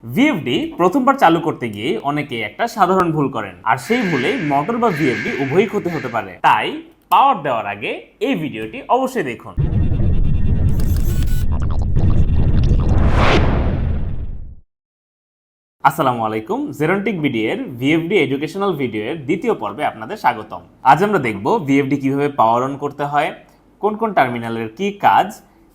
VFD প্রথমবার চালু করতে গিয়ে অনেকে একটা সাধারণ ভুল করেন, আর সেই ভুলে মোটর বা ভিএফডি উভয়ই ক্ষতি হতে পারে। তাই পাওয়ার দেওয়ার আগে এই ভিডিওটি অবশ্যই দেখুন। আসসালামু আলাইকুম, জেরন্টিক ভিডিওর ভিএফডি এডুকেশনাল ভিডিওর দ্বিতীয় পর্বে আপনাদের স্বাগতম। আজ আমরা দেখব ভিএফডি কিভাবে পাওয়ার অন করতে হয়, কোন কোন টার্মিনালের কি কাজ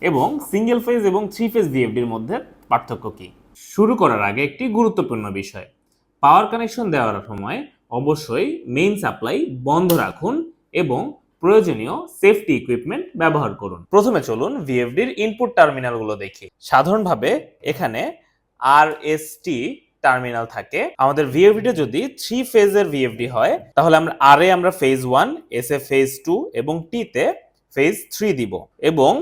এবং সিঙ্গেল ফেজ এবং থ্রি ফেজ ভিএফডির মধ্যে পার্থক্য কি। শুরু করার আগে একটি গুরুত্বপূর্ণ বিষয়, পাওয়ার কানেকশন দেওয়ার সময় অবশ্যই মেইন সাপ্লাই বন্ধ রাখুন এবং প্রয়োজনীয় সেফটি ইকুইপমেন্ট ব্যবহার করুন। প্রথমে চলুন ভিএফডির ইনপুট টার্মিনালগুলো দেখি। সাধারণভাবে এখানে আরএসটি টার্মিনাল থাকে। আমাদের ভিএফডিটা যদি থ্রি ফেজের ভিএফডি হয় তাহলে আমরা ফেজ 1, এস এ ফেজ 2 এবং টি তে ফেজ 3 দিব এবং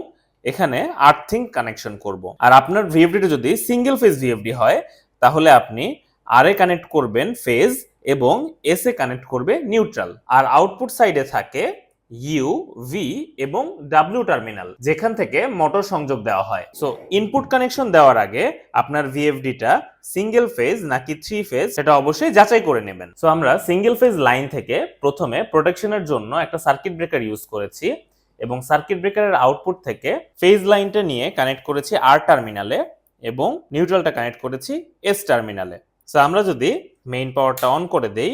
এখানে আর্থিং কানেকশন করব। আর আপনার ভিএফডিটা যদি সিঙ্গেল ফেজ ভিএফডি হয় তাহলে আপনি আর এ কানেক্ট করবেন ফেজ এবং এস এ কানেক্ট করবে নিউট্রাল। আর আউটপুট সাইডে থাকে ইউ, ভি এবং ডাব্লিউ টার্মিনাল, যেখান থেকে মোটর সংযোগ দেওয়া হয়। সো ইনপুট কানেকশন দেওয়ার আগে আপনার ভিএফডিটা সিঙ্গেল ফেজ নাকি থ্রি ফেজ সেটা অবশ্যই যাচাই করে নেবেন। সো আমরা সিঙ্গেল ফেজ লাইন থেকে প্রথমে প্রোটেকশনের জন্য একটা সার্কিট ব্রেকার ইউজ করেছি এবং সার্কিট ব্রেকারের আউটপুট থেকে ফেজ লাইনটা নিয়ে কানেক্ট করেছি আর টার্মিনালে এবং নিউট্রালটা কানেক্ট করেছি এস টার্মিনালে। সো আমরা যদি মেইন পাওয়ারটা অন করে দেই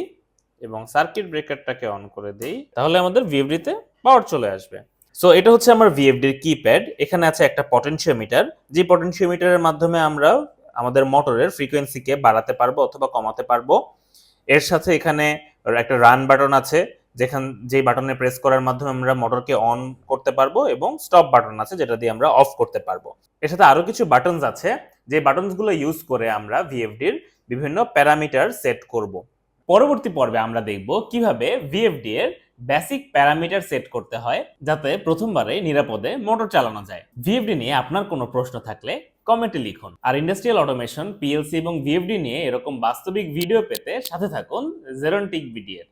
এবং সার্কিট ব্রেকারটাকে অন করে দেই তাহলে আমাদের ভিএফডিতে পাওয়ার চলে আসবে। সো এটা হচ্ছে আমার ভিএফডির কিপ্যাড। এখানে আছে একটা পটেনশিওমিটার, যে পটেনশিওমিটারের মাধ্যমে আমরা আমাদের মোটরের ফ্রিকোয়েন্সিকে বাড়াতে পারবো অথবা কমাতে পারবো। এর সাথে এখানে একটা রান বাটন আছে, যে বাটনে প্রেস করার মাধ্যমে আমরা মোটরকে অন করতে পারবো এবং স্টপ বাটন আছে যেটা দিয়ে আমরা অফ করতে পারবো। এর সাথে আরো কিছু বাটনস আছে, যে বাটনসগুলো ইউজ করে আমরা ভিএফডির বিভিন্ন প্যারামিটার সেট করব। পরবর্তী পর্বে আমরা দেখব কিভাবে ভিএফডি এর বেসিক প্যারামিটার সেট করতে হয় যাতে প্রথমবারে নিরাপদে মোটর চালানো যায়। ভিএফডি নিয়ে আপনার কোনো প্রশ্ন থাকলে কমেন্টে লিখুন। আর ইন্ডাস্ট্রিয়াল অটোমেশন, পিএলসি এবং ভিএফডি নিয়ে এরকম বাস্তবিক ভিডিও পেতে সাথে থাকুন জেরন্টিক ভিডিওর।